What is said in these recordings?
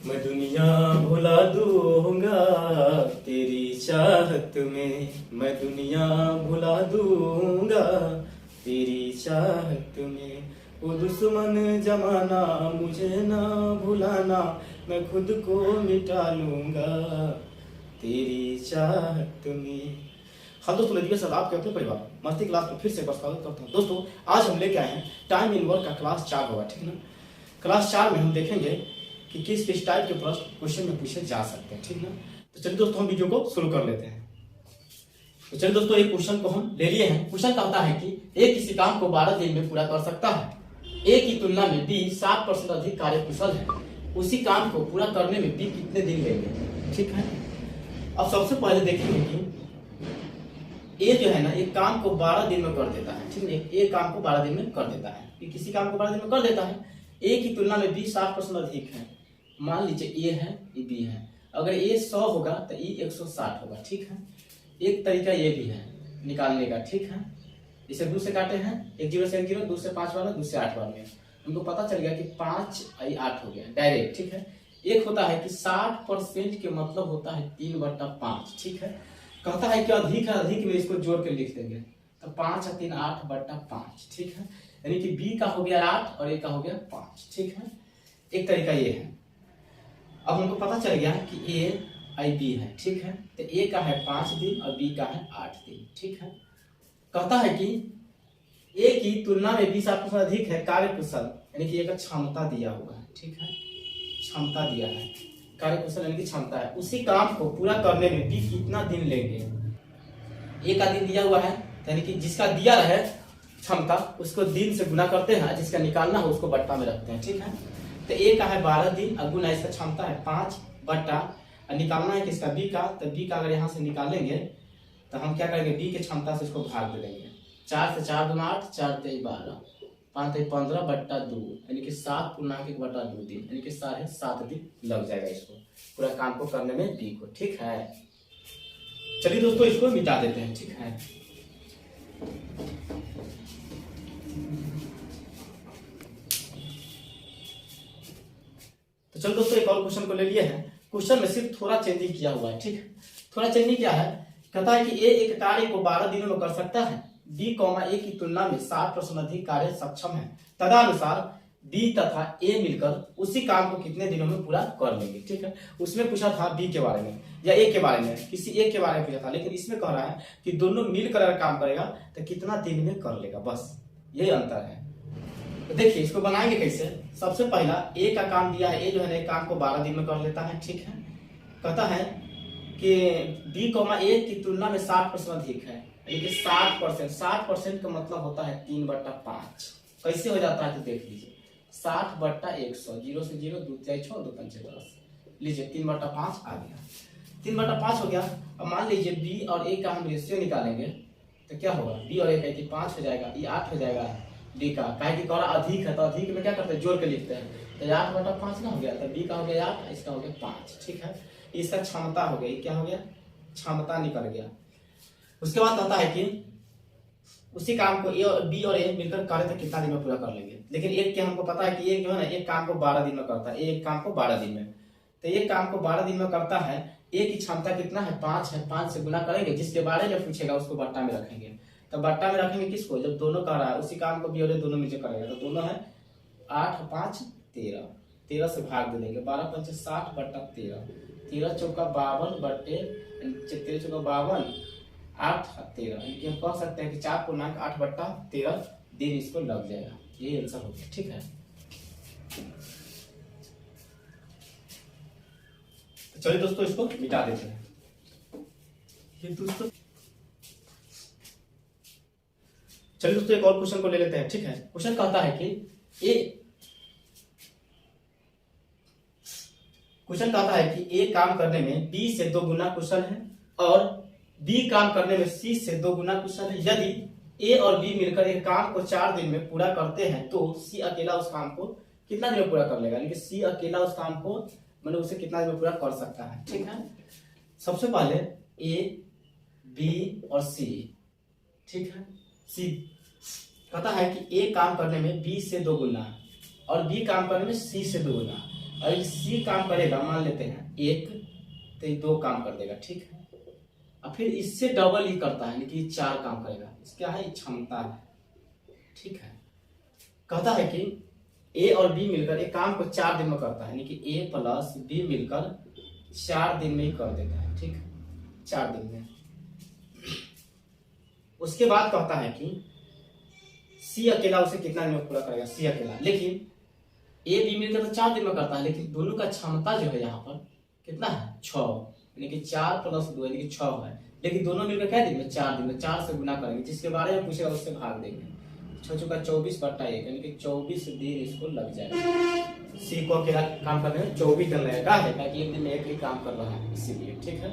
मैं दुनिया भुला दूंगा तेरी चाहत में, मैं दुनिया भुला दूंगा तेरी चाहत में। वो दुश्मन जमाना मुझे ना भुलाना, मैं खुद को मिटा लूंगा तेरी चाहत में। हाँ दोस्तों, मैं दिव्य सर आपके अपने परिवार मस्ती क्लास में फिर से स्वागत करता हूँ। दोस्तों आज हम लेके आए हैं टाइम इन वर्क का क्लास 4 होगा, ठीक है ना। क्लास 4 में हम देखेंगे कि किस किस टाइप के प्रश्न क्वेश्चन में पूछे जा सकते हैं, ठीक ना। तो चलिए दोस्तों हम वीडियो को शुरू कर लेते हैं। तो चलिए दोस्तों एक क्वेश्चन को हम ले लिए हैं। क्वेश्चन का होता है कि ए किसी काम को 12 दिन में पूरा कर सकता है, ए की तुलना में बी 60% अधिक कार्यकुशल है, उसी काम को पूरा करने में बी कितने दिन लेंगे, ठीक है। अब सबसे पहले देखेंगे कि ए जो है ना एक काम को 12 दिन में कर देता है, ठीक है। एक काम को 12 दिन में कर देता है, ये किसी काम को 12 दिन में कर देता है। ए की तुलना में बी 60% अधिक है। मान लीजिए ए है, ये बी है। अगर ए 100 होगा तो ई 160 होगा, ठीक है। एक तरीका ये भी है निकालने का, ठीक है। इसे 2 से काटे हैं, 1 0 से 1 0, 2 से 5 वाला, 2 से 8 वाला। हमको पता चल गया कि 5 8 हो गया डायरेक्ट, ठीक है। एक होता है कि 60% के मतलब होता है 3/5, ठीक है। कहता है कि अधिक है, अधिक में इसको जोड़ के लिख देंगे तो 5 और 3 8/5, ठीक है। यानी कि बी का हो गया 8 और ए का हो गया 5, ठीक है। एक तरीका ये है। अब हमको पता चल गया कि ए आई बी है, ठीक है। तो ए का है 5 दिन और बी का है 8 दिन, ठीक है। कहता है कि ए की तुलना में बी 60% अधिक है कार्यकुशल, यानी कि एक क्षमता दिया हुआ है, ठीक है। क्षमता दिया है, कार्यकुशल यानी कि क्षमता है। उसी काम को पूरा करने में बी कितना दिन लेंगे। ए का दिन दिया हुआ है, यानी कि जिसका दिया रहे क्षमता उसको दिन से गुना करते हैं, जिसका निकालना हो उसको बट्टा में रखते हैं, ठीक है। तो ए का है 12 दिन और गुना इसका क्षमता है 5 बट्टा, और निकालना है किसका, बी का। तो बी का अगर यहाँ से निकालेंगे तो हम क्या करेंगे, बी के क्षमता से इसको भाग दे देंगे। 4 से 4 दूना 8, 4 3 12, 5 3 15/2, यानी कि 7/2 दिन, यानी कि 7 दिन लग जाएगा इसको पूरा काम को करने में बी को, ठीक है। चलिए दोस्तों इसको मिटा देते हैं, ठीक है। तो चलो दोस्तों एक और क्वेश्चन को ले लिए हैं। क्वेश्चन में सिर्फ थोड़ा चेंजिंग किया हुआ है, ठीक है। थोड़ा चेंजिंग क्या है, कहता है कि ए एक कार्य को 12 दिनों में कर सकता है, बी ए की तुलना में 60% अधिक कार्य सक्षम है, तदनुसार बी तथा ए मिलकर उसी काम को कितने दिनों में पूरा कर लेंगे, ठीक है। उसमें पूछा था बी के बारे में या ए के बारे में, किसी एक के बारे में पूछा था, लेकिन इसमें कह रहा है कि दोनों मिलकर अगर काम करेगा तो कितना दिन में कर लेगा, बस यही अंतर है। तो देखिए इसको बनाएंगे कैसे। सबसे पहला ए का काम दिया है, ए जो है ना काम को 12 दिन में कर लेता है, ठीक है। कहता है कि बी ए की तुलना में 60% अधिक है, यानी कि 60% का मतलब होता है 3/5। कैसे हो जाता है तो देख लीजिए, 60/100, 0 से 0, 2 4 6, 2 5 10, लीजिए 3/5 आ गया, 3/5 हो गया। अब मान लीजिए बी और ए का हम रेशियो निकालेंगे तो क्या होगा, बी और ए का 5 हो जाएगा, ये 8 हो जाएगा बी का, काहे कि कौन अधिक है तो अधिक में क्या करते हैं जोड़ के लिखते हैं, तो 8/5 ना हो गया, तो बी का हो गया 8, इसका हो गया 5, ठीक है। इसका क्षमता हो गया, क्या हो गया, क्षमता निकल गया। उसके बाद आता है कि उसी काम को ए और बी और ए मिलकर करे तो कितना दिन में पूरा कर लेंगे। लेकिन एक क्या हमको पता है कि एक जो है ना एक काम को 12 दिन में करता है, एक काम को 12 दिन में, तो एक काम को 12 दिन में करता है। ए की क्षमता कितना है, 5 है, 5 से गुना करेंगे, जिसके बारे में पूछेगा उसको बट्टा में रखेंगे। तो बट्टा में रखेंगे किसको, जब दोनों कर रहा है उसी काम को बी और ए दोनों मिलकर करेगा, तो दोनों है 8 5 13, 13 से भाग दे देंगे, 12 5 60/13, 13 चौका 52 बट्टे 13 चौका 52, 8 13, हम कह सकते हैं कि 4/8/13 दिन इसको लग जाएगा। ये आंसर हो गया, ठीक है। तो चलिए दोस्तों इसको मिटा देते हैं। ये दोस्तों चलिए दोस्तों एक और क्वेश्चन को ले लेते हैं, ठीक है। क्वेश्चन कहता है कि ए काम करने में बी से 2 गुना कुशल है और बी काम करने में सी से 2 गुना कुशल है। यदि ए और बी मिलकर एक काम को 4 दिन में पूरा करते हैं तो सी अकेला उस काम को कितना दिन में पूरा कर लेगा, यानी कि सी अकेला उस काम को मतलब उसे कितना दिन में पूरा कर सकता है, ठीक है। सबसे पहले ए बी और सी, ठीक है। सी कहता है कि ए काम करने में बी से 2 गुना और बी काम करने में सी से 2 गुना, और सी काम करेगा, मान लेते हैं 1, तो ये 2 काम कर देगा, ठीक है। और फिर इससे डबल ही करता है, यानी कि 4 काम करेगा। क्या है, क्षमता है, ठीक है। कहता है कि ए और बी मिलकर एक काम को 4 दिन में करता है, यानी कि ए प्लस बी मिलकर 4 दिन में ही कर देता है, ठीक है, 4 दिन में। उसके बाद कहता है कि सी अकेला उसे कितना दिन में पूरा करेगा, सी अकेला। लेकिन ए बी मिलकर तो 4 दिन में करता है, लेकिन दोनों का क्षमता जो है यहाँ पर कितना है, 6, यानी कि 4 + 2 यानी कि 6 है। लेकिन दोनों मिलकर क्या दिन में, 4 दिन में। 4 से गुना करेंगे, जिसके बारे में पूछेगा उससे भाग देंगे। 6 चौका 24/1 यानी कि 24 दिन इसको लग जाएगा। सी को अकेला काम करने में 24 दिन लगेगा, है ताकि एक दिन में एक ही काम कर रहा है, इसीलिए, ठीक है।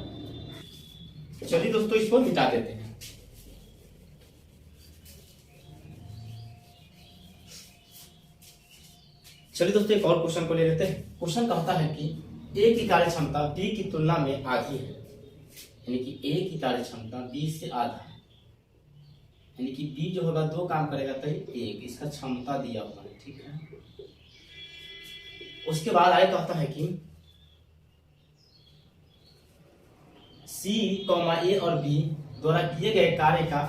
चलिए दोस्तों, इसको मिटा देते हैं। चलिए दोस्तों, एक और क्वेश्चन को ले लेते हैं। क्वेश्चन कहता है कि ए की कार्य क्षमता बी की तुलना में आधी है, यानी कि ए की कार्य क्षमता बी से आधा है, यानी कि बी जो होगा 2 काम करेगा तो 1, इसका क्षमता दिया हुआ है, ठीक है। उसके बाद आगे कहता है कि सी, ए और बी द्वारा किए गए कार्य का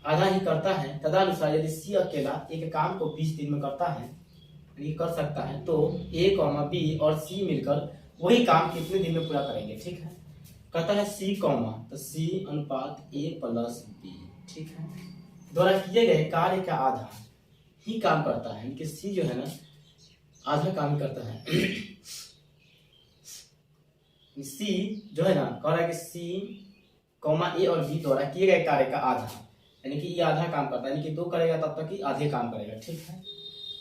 आधा ही करता है। तदनुसार यदि सी अकेला एक काम को 20 दिन में करता है, ये कर सकता है, तो ए, बी और सी मिलकर वही काम कितने दिन में पूरा करेंगे, ठीक है। कहता है सी, तो सी अनुपात ए प्लस बी, ठीक है, द्वारा किए गए कार्य का आधा ही काम करता है, यानी सी जो है ना आधा काम करता है। सी जो है ना कह रहा है कि सी, ए और बी द्वारा किए गए कार्य का आधा, यानी कि ये आधा काम करता है, यानी कि 2 करेगा तब तक कि आधे काम करेगा, ठीक है।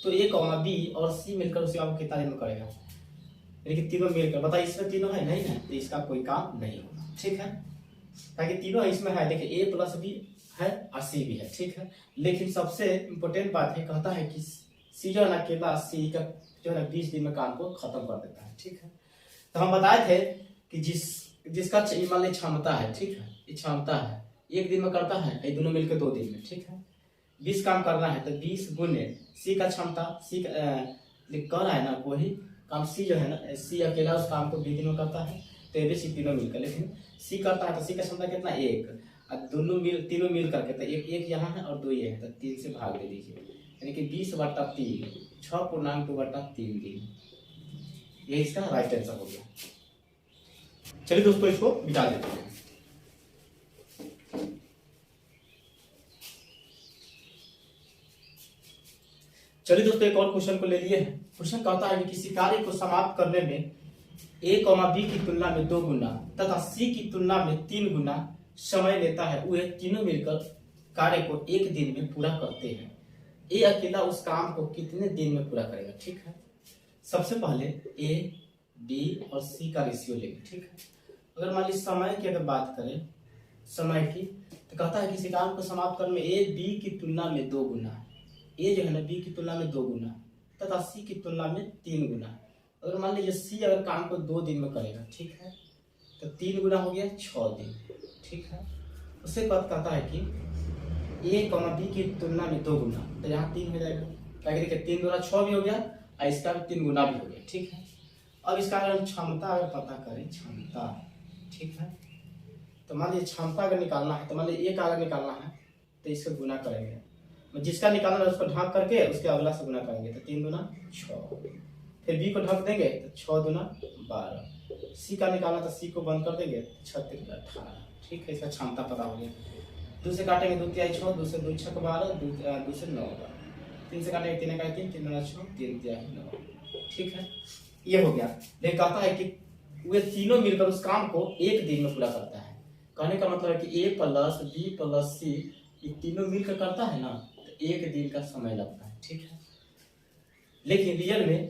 तो ए, बी और सी मिलकर उसे आपको कितना दिन में करेगा, यानी कि तीनों मिलकर। बताइए, इसमें तीनों है नहीं है, तो इसका कोई काम नहीं होगा, ठीक है। ताकि तीनों इसमें है, देखिए ए प्लस बी है और सी भी है, ठीक है। लेकिन सबसे इंपॉर्टेंट बात है, कहता है कि सी जो है ना अकेला सी का जो है ना 20 दिन में काम को खत्म कर देता है, ठीक है। तो हम बताए थे कि जिसका मान लीजिए क्षमता है, ठीक है, ये क्षमता है 1 दिन में करता है, ये दोनों मिलकर 2 दिन में, ठीक है। 20 काम करना है तो 20 गुने सी का क्षमता, सी कर रहा है ना वही काम सी जो है ना, सी अकेला उस काम को 20 दिन में करता है, तो ये भी सी तीनों मिलकर। लेकिन सी करता है तो सी का क्षमता कितना, 1, और तीनों मिल करके तो एक यहाँ है और 2 ये है, तो 3 से भाग दे दीजिए, यानी कि 20/3, 6.2/3 दिन। ये इसका राइट आंसर हो गया। चलिए दोस्तों, इसको मिटा देते हैं। चलिए दोस्तों, एक और क्वेश्चन को ले लिए हैं। क्वेश्चन कहता है कि किसी कार्य को समाप्त करने में ए, बी की तुलना में 2 गुना तथा सी की तुलना में 3 गुना समय लेता है, वे तीनों मिलकर कार्य को 1 दिन में पूरा करते हैं। ए अकेला उस काम को कितने दिन में पूरा करेगा, ठीक है। सबसे पहले ए, बी और सी का रेशियो लेंगे, ठीक है। अगर मान लीजिए समय की अगर बात करें, समय की, तो कहता है किसी काम को समाप्त करने में ए, बी की तुलना में 2 गुना, ए जो है ना बी की तुलना में 2 गुना तथा सी की तुलना में 3 गुना। अगर मान लीजिए सी अगर काम को 2 दिन में करेगा, ठीक है, तो 3 गुना हो गया 6 दिन, ठीक है। उसके बाद कहता है कि ए, बी की तुलना में 2 गुना, तो यहाँ 3 हो जाएगा, क्या देखिए 3 गुना 6 भी हो गया और इसका भी 3 गुना भी हो गया, ठीक है। अब इसका अगर क्षमता अगर पता करें, क्षमता, ठीक है, तो मान लीजिए क्षमता अगर निकालना है, तो मान लीजिए ए का अगर निकालना है तो इसको गुना करेंगे, जिसका निकालना है उसको ढक करके उसके अगला से गुना करेंगे, तो 3 गुना 6, फिर बी को ढक देंगे तो 6 दूना 12, सी का निकालना तो सी को बंद कर देंगे, 36 18, ठीक है। इसका क्षमता पता हो गया। 2 से काटेंगे 2 तिहाई 6, 2 से 2 6 12, 2 से 9, 3 से काटेंगे 3 का 3, 3 गुना 6, 3 तिहाई 9, ठीक है। ये हो गया। लेकिन कहता है कि वे तीनों मिलकर उस काम को 1 दिन में पूरा करता है। कहने का मतलब है कि ए प्लस बी प्लस सी ये तीनों मिलकर करता है ना, तो 1 दिन का समय लगता है, ठीक है। लेकिन रियल में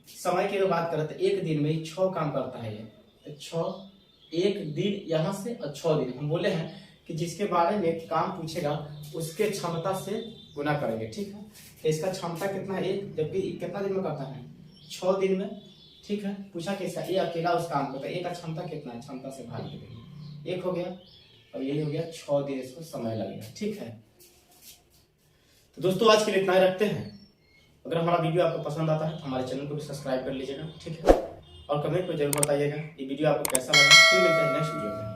समय की अगर बात करें तो 1 दिन में 6 काम करता है ये, तो 6 1 दिन यहाँ से और 6 दिन। हम बोले हैं कि जिसके बारे में काम पूछेगा उसके क्षमता से गुना करेंगे, ठीक है। तो इसका क्षमता कितना है 1, जबकि कितना दिन में करता है 6 दिन में, ठीक है। पूछा कि इसका ए अकेला उस काम को, तो ए का क्षमता कितना है, क्षमता से भाग देंगे, 1 हो गया, और यही हो गया 6 दिन इसको समय लगेगा, ठीक है। तो दोस्तों आज के लिए इतना ही रखते हैं। अगर हमारा वीडियो आपको पसंद आता है तो हमारे चैनल को भी सब्सक्राइब कर लीजिएगा, ठीक है। और कमेंट में जरूर बताइएगा ये वीडियो आपको कैसा लगा। फिर मिलते हैं नेक्स्ट वीडियो में।